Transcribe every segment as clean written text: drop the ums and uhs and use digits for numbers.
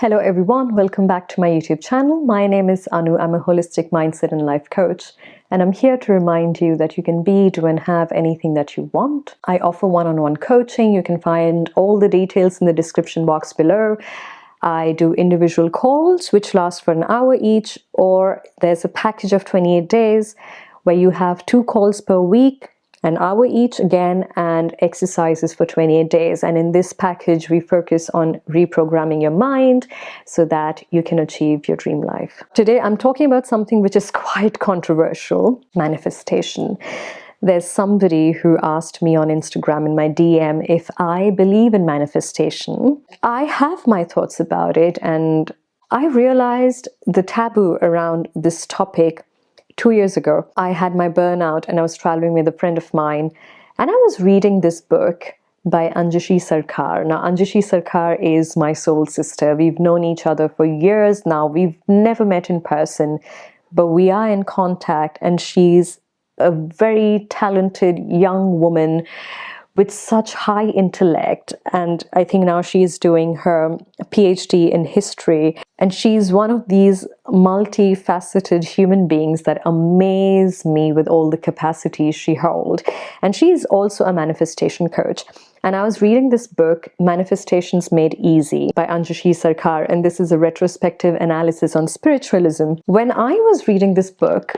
Hello everyone, welcome back to my YouTube channel. My name is Anu. I'm a holistic mindset and life coach, and I'm here to remind you that you can be, do and have anything that you want. I offer one-on-one coaching. You can find all the details in the description box below. I do individual calls which last for an hour each, or there's a package of 28 days where you have 2 calls per week, an hour each again, and exercises for 28 days. And in this package, we focus on reprogramming your mind so that you can achieve your dream life. Today, I'm talking about something which is quite controversial: manifestation. There's somebody who asked me on Instagram in my DM if I believe in manifestation. I have my thoughts about it, and I realized the taboo around this topic 2 years ago. I had my burnout and I was traveling with a friend of mine, and I was reading this book by Anjushi Sarkar. Now, Anjushi Sarkar is my soul sister. We've known each other for years now. We've never met in person, but we are in contact, and she's a very talented young woman with such high intellect, and I think now she's doing her PhD in history, and she's one of these multifaceted human beings that amaze me with all the capacities she holds. And she's also a manifestation coach. And I was reading this book, Manifestations Made Easy by Anjushi Sarkar, and this is a retrospective analysis on spiritualism. When I was reading this book,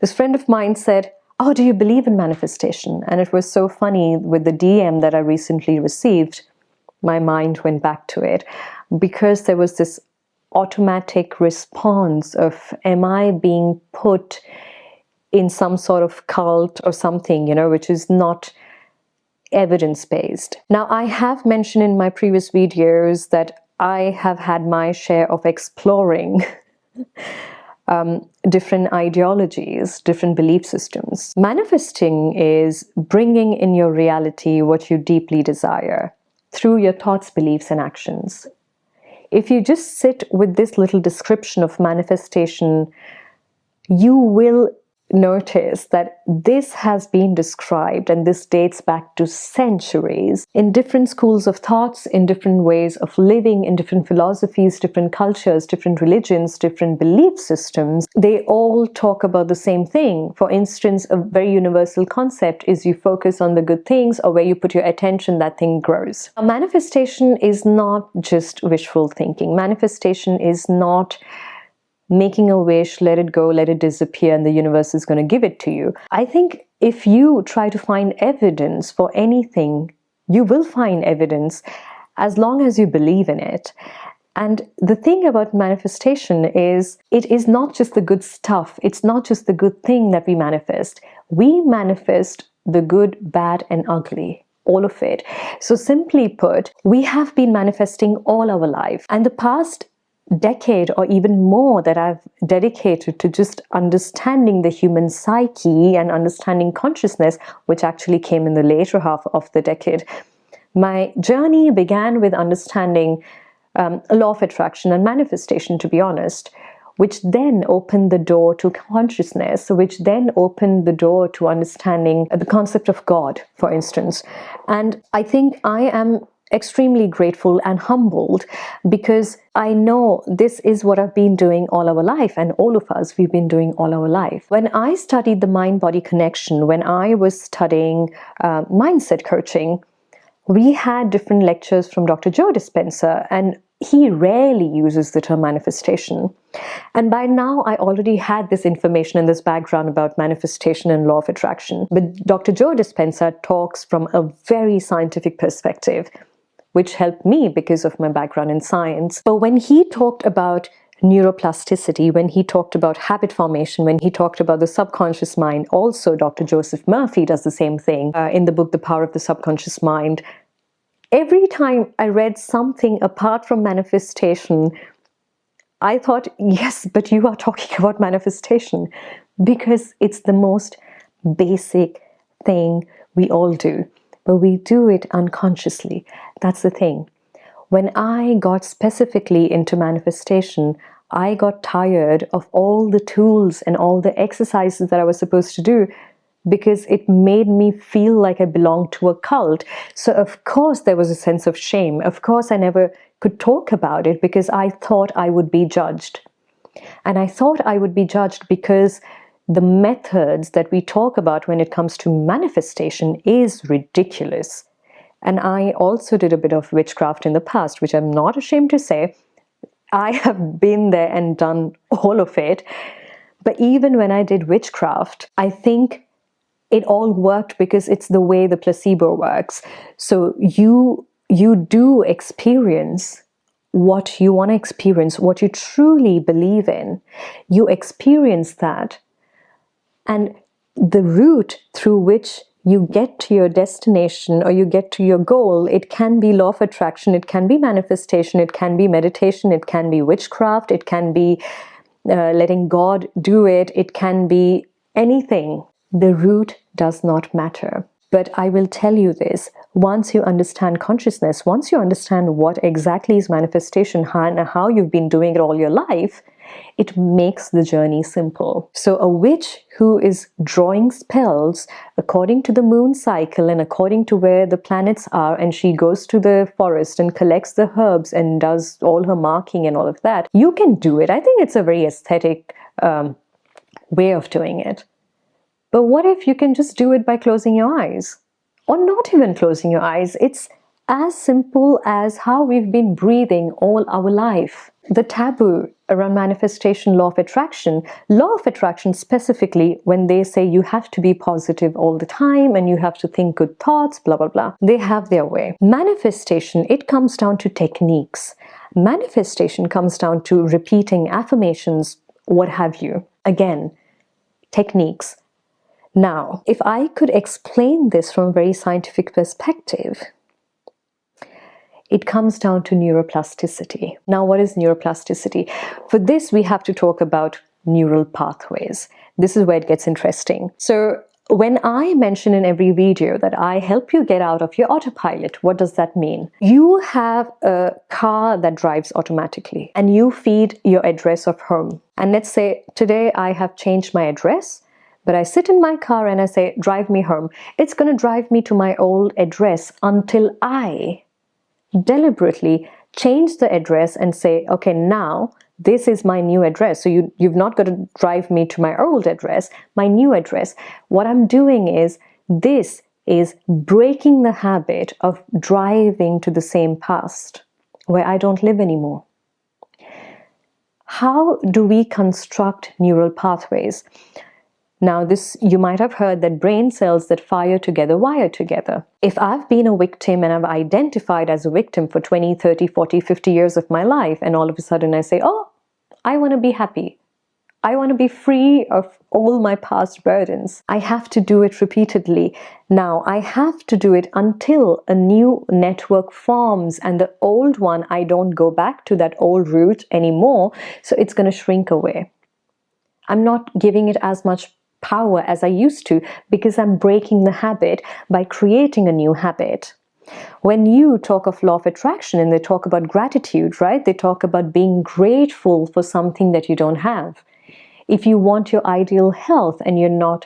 this friend of mine said, "Oh, do you believe in manifestation?" And it was so funny with the DM that I recently received. My mind went back to it because there was this automatic response of, am I being put in some sort of cult or something, which is not evidence-based. Now, I have mentioned in my previous videos that I have had my share of exploring different ideologies, different belief systems. Manifesting is bringing in your reality what you deeply desire through your thoughts, beliefs, and actions. If you just sit with this little description of manifestation, you will notice that this has been described, and this dates back to centuries, in different schools of thoughts, in different ways of living, in different philosophies, different cultures, different religions, different belief systems. They all talk about the same thing. For instance, a very universal concept is you focus on the good things, or where you put your attention, that thing grows. Now, manifestation is not just wishful thinking. Manifestation is not making a wish, let it go, let it disappear, and the universe is going to give it to you. I think if you try to find evidence for anything, you will find evidence as long as you believe in it. And the thing about manifestation is, it is not just the good stuff. It's not just the good thing that we manifest. We manifest the good, bad, and ugly. All of it. So simply put, we have been manifesting all our life. And the past decade or even more that I've dedicated to just understanding the human psyche and understanding consciousness, which actually came in the later half of the decade. My journey began with understanding law of attraction and manifestation, to be honest, which then opened the door to consciousness, which then opened the door to understanding the concept of God, for instance. And I think I am extremely grateful and humbled because I know this is what I've been doing all our life, and all of us, we've been doing all our life. When I studied the mind-body connection, when I was studying mindset coaching, we had different lectures from Dr. Joe Dispenza, and he rarely uses the term manifestation. And by now, I already had this information and this background about manifestation and law of attraction. But Dr. Joe Dispenza talks from a very scientific perspective, which helped me because of my background in science. But when he talked about neuroplasticity, when he talked about habit formation, when he talked about the subconscious mind, also Dr. Joseph Murphy does the same thing in the book, The Power of the Subconscious Mind. Every time I read something apart from manifestation, I thought, yes, but you are talking about manifestation, because it's the most basic thing we all do. But we do it unconsciously. That's the thing. When I got specifically into manifestation, I got tired of all the tools and all the exercises that I was supposed to do because it made me feel like I belonged to a cult. So of course there was a sense of shame. Of course I never could talk about it because I thought I would be judged. And I thought I would be judged because the methods that we talk about when it comes to manifestation is ridiculous. And I also did a bit of witchcraft in the past, which I'm not ashamed to say. I have been there and done all of it. But even when I did witchcraft, I think it all worked because it's the way the placebo works. So you do experience what you want to experience, what you truly believe in. You experience that. And the route through which you get to your destination or you get to your goal, it can be law of attraction, it can be manifestation, it can be meditation, it can be witchcraft, it can be letting God do it, it can be anything. The route does not matter. But I will tell you this, once you understand consciousness, once you understand what exactly is manifestation and how you've been doing it all your life, it makes the journey simple. So a witch who is drawing spells according to the moon cycle and according to where the planets are, and she goes to the forest and collects the herbs and does all her marking and all of that, you can do it. I think it's a very aesthetic way of doing it. But what if you can just do it by closing your eyes? Or not even closing your eyes. It's as simple as how we've been breathing all our life. The taboo around manifestation, law of attraction specifically, when they say you have to be positive all the time and you have to think good thoughts, blah, blah, blah, they have their way. Manifestation, it comes down to techniques. Manifestation comes down to repeating affirmations, what have you. Again, techniques. Now, if I could explain this from a very scientific perspective, it comes down to neuroplasticity. Now, what is neuroplasticity? For this, we have to talk about neural pathways. This is where it gets interesting. So, when I mention in every video that I help you get out of your autopilot, what does that mean? You have a car that drives automatically and you feed your address of home. And let's say today I have changed my address, but I sit in my car and I say, drive me home. It's going to drive me to my old address until I deliberately change the address and say, okay, now this is my new address. So you've not got to drive me to my old address, my new address. What I'm doing is, this is breaking the habit of driving to the same past where I don't live anymore. How do we construct neural pathways? Now, this, you might have heard that brain cells that fire together wire together. If I've been a victim and I've identified as a victim for 20, 30, 40, 50 years of my life, and all of a sudden I say, oh, I want to be happy. I want to be free of all my past burdens. I have to do it repeatedly. Now, I have to do it until a new network forms, and the old one, I don't go back to that old route anymore, so it's going to shrink away. I'm not giving it as much power as I used to because I'm breaking the habit by creating a new habit. When you talk of law of attraction and they talk about gratitude, right? They talk about being grateful for something that you don't have. If you want your ideal health and you're not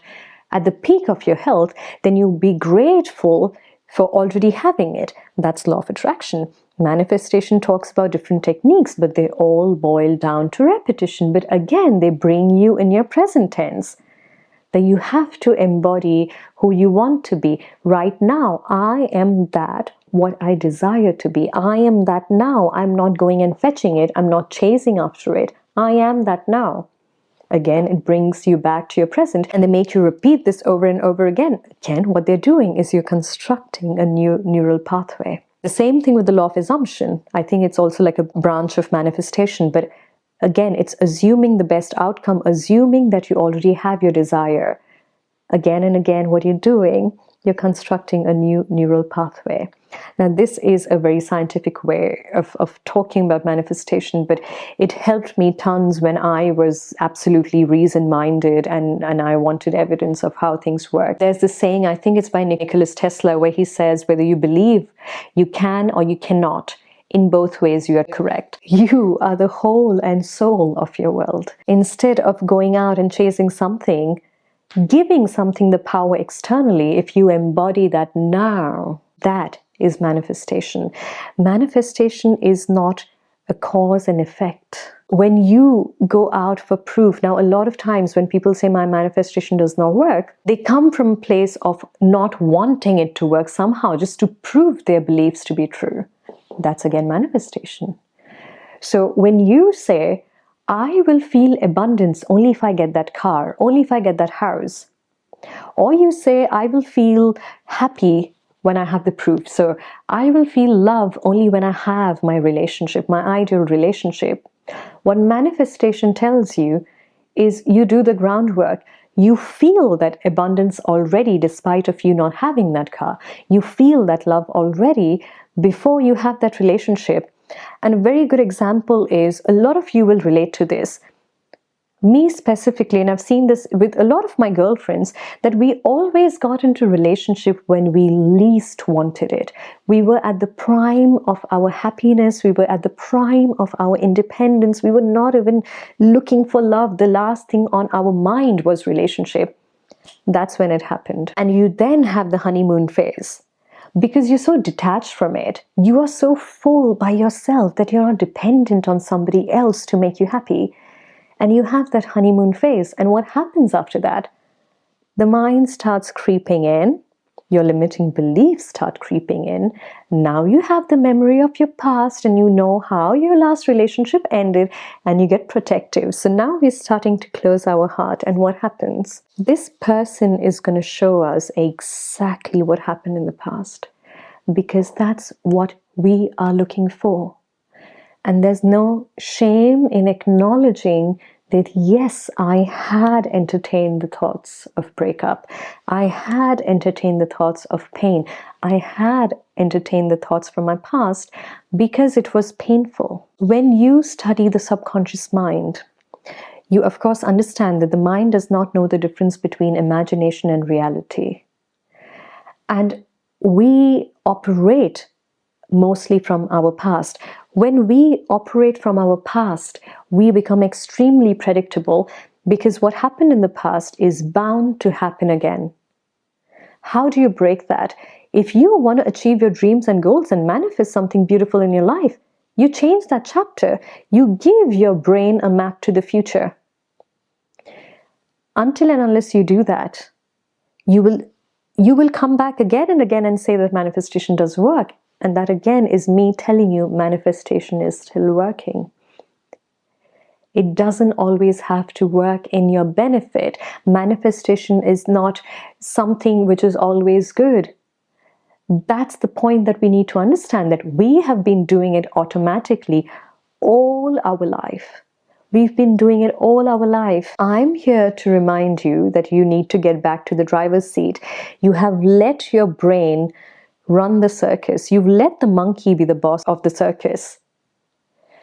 at the peak of your health, then you be grateful for already having it. That's law of attraction. Manifestation talks about different techniques, but they all boil down to repetition. But again, they bring you in your present tense. That you have to embody who you want to be. Right now, I am that what I desire to be. I am that now. I'm not going and fetching it. I'm not chasing after it. I am that now. Again, it brings you back to your present, and they make you repeat this over and over again. Again, what they're doing is you're constructing a new neural pathway. The same thing with the law of assumption. I think it's also like a branch of manifestation, but again, it's assuming the best outcome, assuming that you already have your desire. Again and again, what you're doing, you're constructing a new neural pathway. Now, this is a very scientific way of talking about manifestation, but it helped me tons when I was absolutely reason-minded and I wanted evidence of how things work. There's this saying, I think it's by Nikola Tesla, where he says, whether you believe you can or you cannot, in both ways you are correct. You are the whole and soul of your world. Instead of going out and chasing something, giving something the power externally, if you embody that now, that is manifestation. Manifestation is not a cause and effect. When you go out for proof, now a lot of times when people say my manifestation does not work, they come from a place of not wanting it to work somehow, just to prove their beliefs to be true. That's again manifestation. So when you say, I will feel abundance only if I get that car, only if I get that house, or you say, I will feel happy when I have the proof. So I will feel love only when I have my relationship, my ideal relationship. What manifestation tells you is you do the groundwork. You feel that abundance already despite of you not having that car. You feel that love already before you have that relationship. And a very good example is, a lot of you will relate to this. Me specifically, and I've seen this with a lot of my girlfriends, that we always got into relationship when we least wanted it. We were at the prime of our happiness. We were at the prime of our independence. We were not even looking for love. The last thing on our mind was relationship. That's when it happened. And you then have the honeymoon phase. Because you're so detached from it, you are so full by yourself that you're not dependent on somebody else to make you happy. And you have that honeymoon phase. And what happens after that? The mind starts creeping in. Your limiting beliefs start creeping in. Now you have the memory of your past and you know how your last relationship ended, and you get protective. So now we're starting to close our heart. And what happens? This person is going to show us exactly what happened in the past, because that's what we are looking for. And there's no shame in acknowledging that, yes, I had entertained the thoughts of breakup. I had entertained the thoughts of pain. I had entertained the thoughts from my past because it was painful. When you study the subconscious mind, you of course understand that the mind does not know the difference between imagination and reality. And we operate mostly from our past. When we operate from our past, we become extremely predictable, because what happened in the past is bound to happen again. How do you break that? If you want to achieve your dreams and goals and manifest something beautiful in your life, you change that chapter. You give your brain a map to the future. Until and unless you do that, you will come back again and again and say that manifestation does work. And that again is me telling you manifestation is still working. It doesn't always have to work in your benefit. Manifestation is not something which is always good. That's the point that we need to understand, that we have been doing it automatically all our life. We've been doing it all our life. I'm here to remind you that you need to get back to the driver's seat. You have let your brain run the circus. You've let the monkey be the boss of the circus.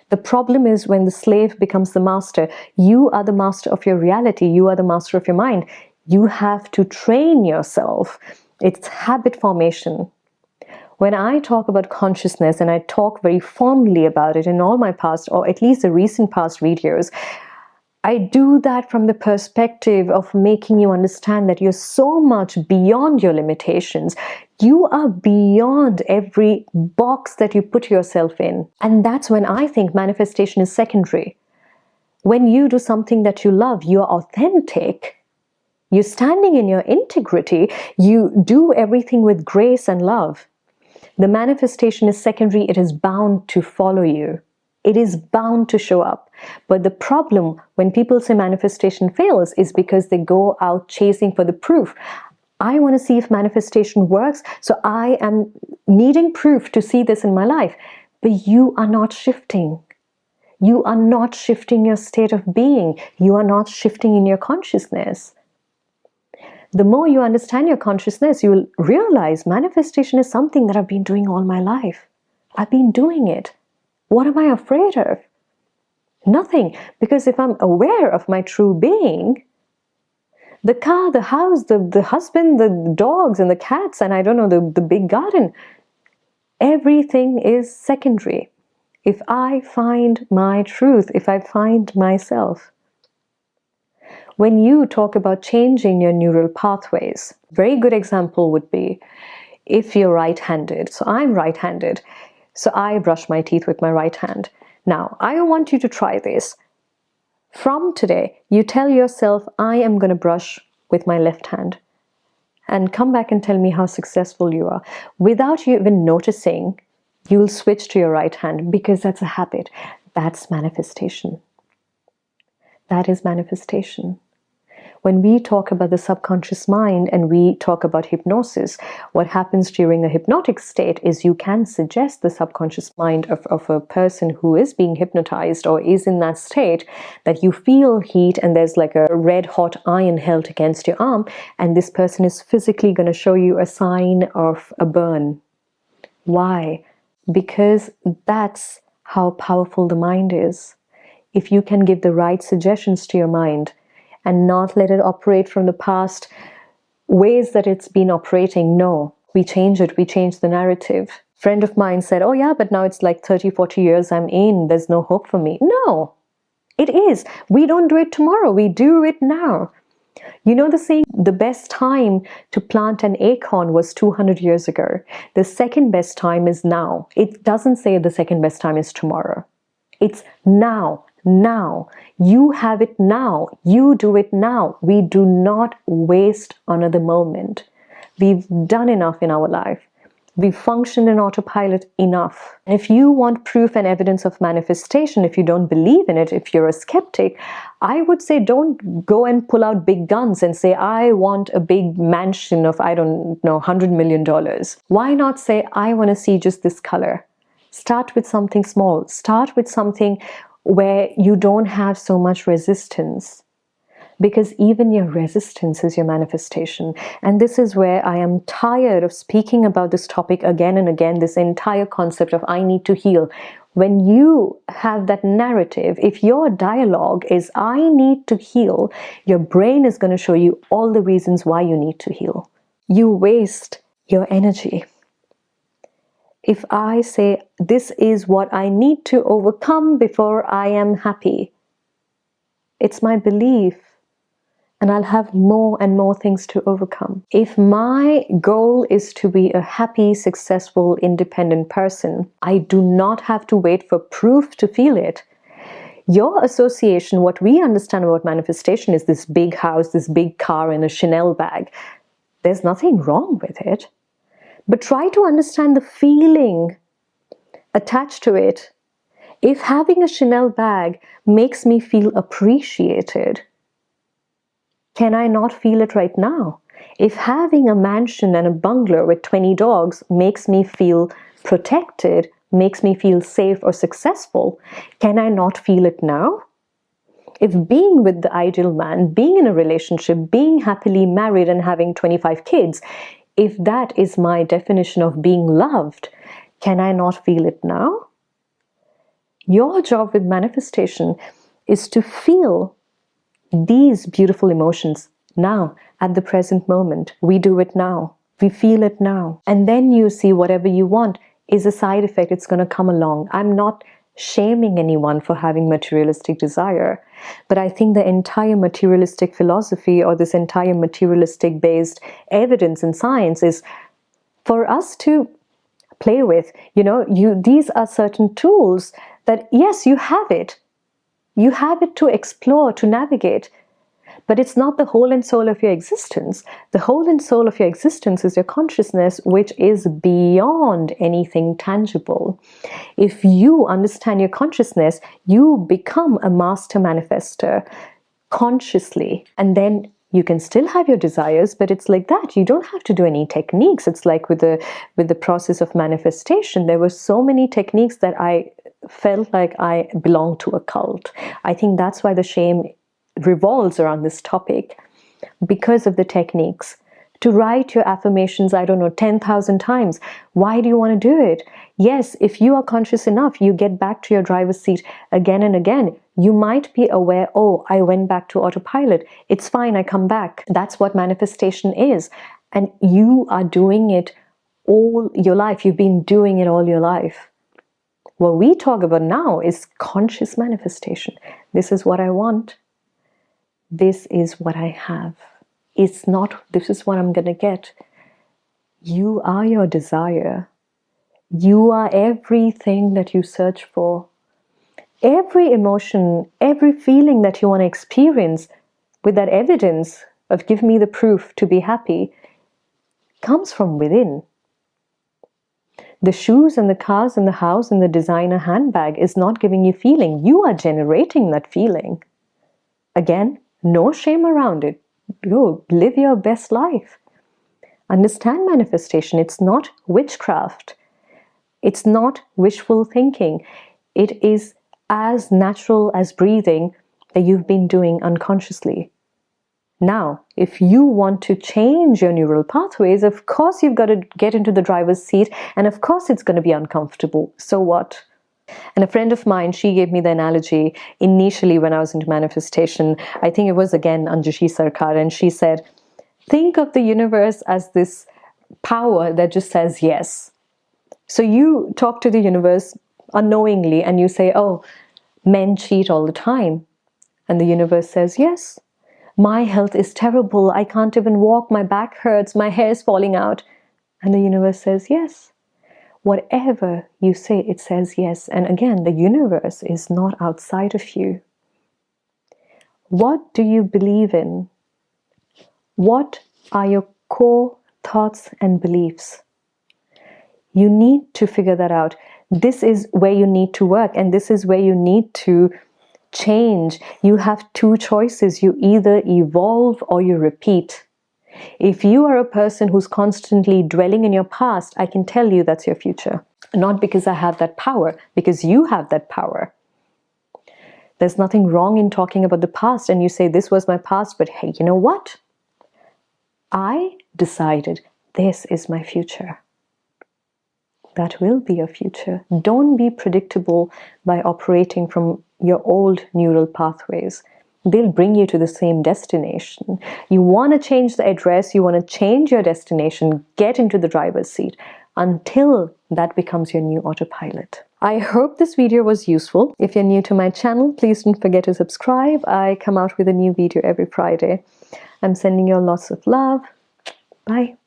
The problem is when the slave becomes the master. You are the master of your reality. You are the master of your mind. You have to train yourself. It's habit formation. When I talk about consciousness, and I talk very fondly about it in all my past, or at least the recent past videos, I do that from the perspective of making you understand that you're so much beyond your limitations. You are beyond every box that you put yourself in. And that's when I think manifestation is secondary. When you do something that you love, you're authentic. You're standing in your integrity. You do everything with grace and love. The manifestation is secondary. It is bound to follow you. It is bound to show up. But the problem when people say manifestation fails is because they go out chasing for the proof. I want to see if manifestation works, so I am needing proof to see this in my life. But you are not shifting. You are not shifting your state of being. You are not shifting in your consciousness. The more you understand your consciousness, you will realize manifestation is something that I've been doing all my life. I've been doing it. What am I afraid of? Nothing. Because if I'm aware of my true being, the car, the house, the husband, the dogs and the cats, and I don't know, the big garden, everything is secondary. If I find my truth, if I find myself. When you talk about changing your neural pathways, very good example would be, if you're right-handed, so I'm right-handed, so I brush my teeth with my right hand. Now, I want you to try this. From today, you tell yourself, I am going to brush with my left hand. And come back and tell me how successful you are. Without you even noticing, you'll switch to your right hand because that's a habit. That's manifestation. That is manifestation. When we talk about the subconscious mind and we talk about hypnosis, what happens during a hypnotic state is you can suggest the subconscious mind of a person who is being hypnotized or is in that state, that you feel heat and there's like a red hot iron held against your arm, and this person is physically going to show you a sign of a burn. Why? Because that's how powerful the mind is. If you can give the right suggestions to your mind, and not let it operate from the past ways that it's been operating. No, we change it. We change the narrative. A friend of mine said, oh yeah, but now it's like 30, 40 years I'm in. There's no hope for me. No, it is. We don't do it tomorrow. We do it now. You know the saying, the best time to plant an acorn was 200 years ago. The second best time is now. It doesn't say the second best time is tomorrow. It's now. Now. You have it now. You do it now. We do not waste another moment. We've done enough in our life. We've functioned in autopilot enough. And if you want proof and evidence of manifestation, if you don't believe in it, if you're a skeptic, I would say don't go and pull out big guns and say, I want a big mansion of, I don't know, $100 million. Why not say, I want to see just this color? Start with something small. Start with something where you don't have so much resistance, because even your resistance is your manifestation. And this is where I am tired of speaking about this topic again and again, this entire concept of I need to heal. When you have that narrative, if your dialogue is I need to heal, your brain is going to show you all the reasons why you need to heal. You waste your energy. If I say, this is what I need to overcome before I am happy, it's my belief, and I'll have more and more things to overcome. If my goal is to be a happy, successful, independent person, I do not have to wait for proof to feel it. Your association, what we understand about manifestation, is this big house, this big car, and a Chanel bag. There's nothing wrong with it. But try to understand the feeling attached to it. If having a Chanel bag makes me feel appreciated, can I not feel it right now? If having a mansion and a bungalow with 20 dogs makes me feel protected, makes me feel safe or successful, can I not feel it now? If being with the ideal man, being in a relationship, being happily married and having 25 kids, if that is my definition of being loved, can I not feel it now? Your job with manifestation is to feel these beautiful emotions now, at the present moment. We do it now. We feel it now. And then you see whatever you want is a side effect. It's going to come along. I'm not shaming anyone for having materialistic desire, but I think the entire materialistic philosophy or this entire materialistic based evidence in science is for us to play with. These are certain tools that, yes, you have it. You have it to explore, to navigate. But it's not the whole and soul of your existence. The whole and soul of your existence is your consciousness, which is beyond anything tangible. If you understand your consciousness, you become a master manifester consciously. And then you can still have your desires, but it's like that. You don't have to do any techniques. It's like with the process of manifestation, there were so many techniques that I felt like I belonged to a cult. I think that's why the shame revolves around this topic, because of the techniques. To write your affirmations, 10,000 times. Why do you want to do it? Yes, if you are conscious enough, you get back to your driver's seat again and again. You might be aware, oh, I went back to autopilot. It's fine, I come back. That's what manifestation is. And you are doing it all your life. You've been doing it all your life. What we talk about now is conscious manifestation. This is what I want. This is what I have. It's not, this is what I'm going to get. You are your desire. You are everything that you search for. Every emotion, every feeling that you want to experience with that evidence of give me the proof to be happy comes from within. The shoes and the cars and the house and the designer handbag is not giving you feeling. You are generating that feeling. Again, no shame around it. Go live your best life. Understand manifestation. It's not witchcraft. It's not wishful thinking. It is as natural as breathing that you've been doing unconsciously. Now, if you want to change your neural pathways, of course you've got to get into the driver's seat, and of course it's going to be uncomfortable. So what? And a friend of mine, she gave me the analogy initially when I was into manifestation. I think it was again Anjushi Sarkar, and she said, think of the universe as this power that just says yes. So you talk to the universe unknowingly and you say, oh, men cheat all the time. And the universe says, yes. My health is terrible. I can't even walk. My back hurts. My hair is falling out. And the universe says, yes. Whatever you say, it says yes. And again, the universe is not outside of you. What do you believe in? What are your core thoughts and beliefs? You need to figure that out. This is where you need to work, and this is where you need to change. You have two choices. You either evolve or you repeat. If you are a person who's constantly dwelling in your past, I can tell you that's your future. Not because I have that power, because you have that power. There's nothing wrong in talking about the past, and you say, this was my past, but hey, you know what? I decided this is my future. That will be your future. Don't be predictable by operating from your old neural pathways. They'll bring you to the same destination. You want to change the address, you want to change your destination, get into the driver's seat until that becomes your new autopilot. I hope this video was useful. If you're new to my channel, please don't forget to subscribe. I come out with a new video every Friday. I'm sending you lots of love. Bye.